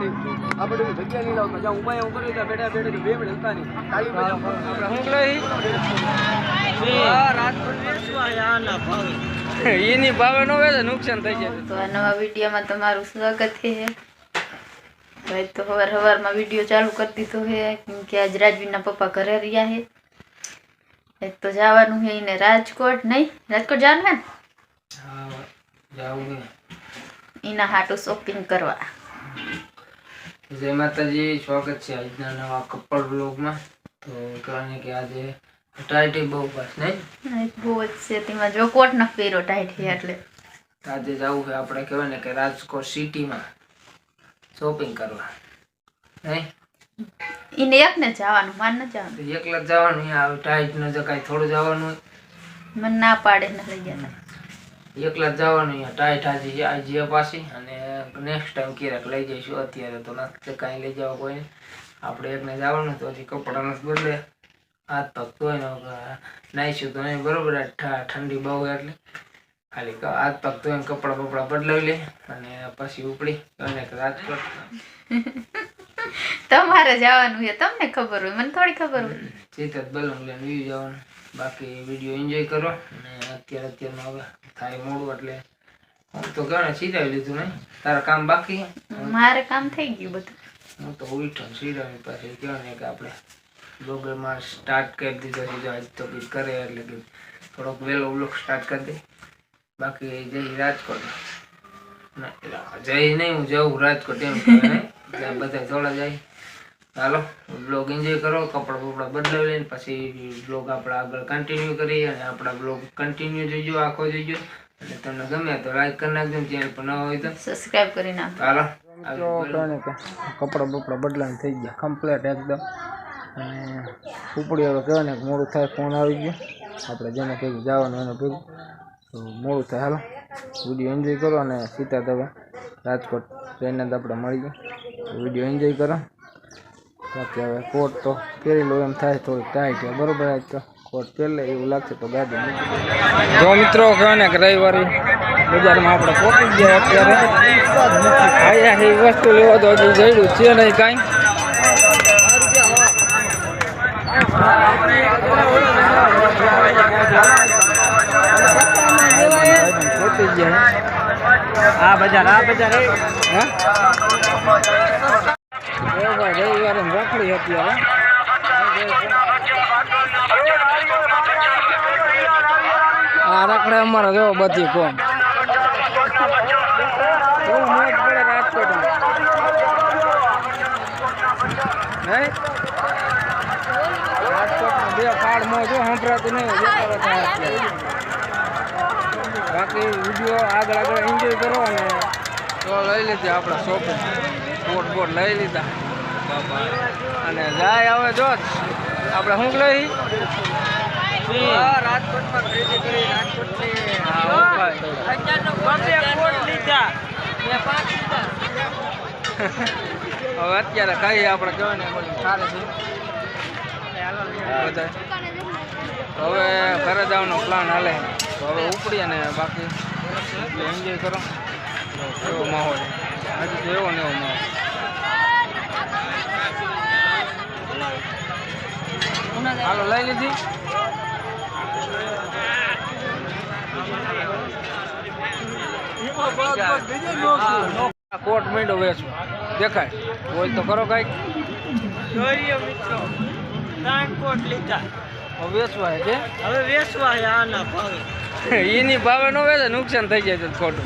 આ બધું જગ્યા નહીં લાવતા જ્યાં ઉમાય ઉપર લીધા બેઠા બેઠા 2 મિનિટ હતા નહીં આપણે હું રાજકોટ વેચવા આના ભાવે એની ભાવે નો વેચે નુકસાન થઈ જાય તો આ નવા વિડીયોમાં તમારું સ્વાગત છે ભાઈ તો સવારમાં વિડીયો ચાલુ કરી દીધો છે કેમ કે આજ રાજવીના પપ્પા ઘરે રહ્યા છે એક તો જવાનું છે એને રાજકોટ નહીં રાજકોટ જવાનું હે હા જાવું એના હાટુ શોપિંગ કરવા જય માતાજી સ્વાગત છે આજના નવા કપલ બ્લોગમાં તો કહેવાને કે આજે ટાઈટી બહુ બસ નહીં બહુ જ છે તેમાં જો કોટ ન પહેરો ટાઈટ છે એટલે આજે જવું છે આપણે કહેવાય ને કે રાજકોટ સિટીમાં શોપિંગ કરવા નહીં એને એકને જવાનું માન ન જવાનું એકલા જવાનું અહીંયા ટાઈટ ન જકાય થોડું જવાનું મને ના પાડે ન લઈ ગયા એકલા જવાનું અહીંયા ટાઈટ આજે પાછી અને નેક્સ્ટ ટાઈમ ક્યારેક લઈ જઈશું અત્યારે તો નથી કાંઈ લઈ જવા કોઈ આપણે એકને જવાનું તો હજી કપડાં બદલે હાથ પગ ધોઈ ને નાહીશું તો નહીં બરોબર ઠંડી બહુ એટલે ખાલી હાથ પગ ધોઈને કપડાં બપડા બદલાવી લે અને પછી ઉપડી અને રાજકોટ તમારે જવાનું છે તમને ખબર હોય મને થોડી ખબર હોય ચિત્ત બલૂન લઈને વી જવાનું બાકી વિડીયો એન્જોય કરો અને અત્યારમાં હવે થાય મોડું એટલે હું તો ગણે સીધાવી લીધું નહીં તારા કામ બાકી મારે કામ થઈ ગયું બધું હું તો ઉઠો સીધાવી પછી કહેવાય કે આપણે બ્લોગમાં સ્ટાર્ટ કરી દીધો સીધો આજ તો કંઈક કરે એટલે કે થોડોક વહેલો બ્લોગ સ્ટાર્ટ કરી દે બાકી જઈ રાજકોટ જઈ નહીં હું જવું રાજકોટ એમ કહેવાય બધા થોડા જાય ચાલો બ્લોગ એન્જોય કરો કપડાં બપડા બદલાવી લઈને પછી બ્લોગ આપણે આગળ કન્ટિન્યુ કરીએ અને આપણા બ્લોગ કન્ટિન્યુ જોઈજો આખો જોઈજો અને તમને ગમે તો લાઈક કરી નાખજો ચેનલ પર ન હોય તો સબસ્ક્રાઇબ કરી નાખો ચાલો કપડાં બપડા બદલાવીને થઈ ગયા કમ્પ્લીટ એકદમ અને ઉપડી હવે કહેવાય ને મોડું થાય ફોન આવી ગયો આપણે જેને ભેગું જવાનું એને ભેગું તો મોડું થાય હાલો વિડીયો એન્જોય કરો અને સીધા તમે રાજકોટ ટ્રેનને તો આપણે મળી ગયા વિડીયો એન્જોય કરો બાકી હવે કોટ તો પહેરી લો એમ થાય થોડીક ટાઈટ બરોબર આજ તો કોટ પહેરે એવું લાગશે તો ગાડી જો મિત્રો કહે ને કે રવિવારે બજારમાં આપણે પહોંચી ગયા અત્યારે આયા એ વસ્તુ લેવા તો હજી જઈડું છે નહીં કાંઈ પહોંચી ગયા આ બજાર હા રવિવારે રાખડી હતી હવે આ રાખડે અમારે જો બધી કોમ બહુ મોજ પડે રાજકોટમાં રાજકોટમાં બે ફાળ મોજ સંભળાતું નહીં બાકી વિડીયો આગળ એન્જોય કરો અને તો લઈ લીધી આપણે શોપિંગ બોટ લઈ લીધા અને જાય હવે જો આપણે શું લઈ રાજકોટમાં ખરીદી કરી રાજકોટની હવે અત્યારે કઈ આપણે કહેવાય ને સારું છે બધા હવે ઘરે જવાનો પ્લાન હાલે તો હવે ઉપડી અને બાકી એન્જોય કરો એવો માહોલ હજી તો એવો ને એવો માહોલ હાલો લઈ લીધી કોટ મીંડો વેચવા દેખાય બોલ તો કરો કઈક કોટ લીધા વેચવા છે હવે વેચવા આના ભાવે એની ભાવે નો વેચે નુકસાન થઈ જાય ખોટું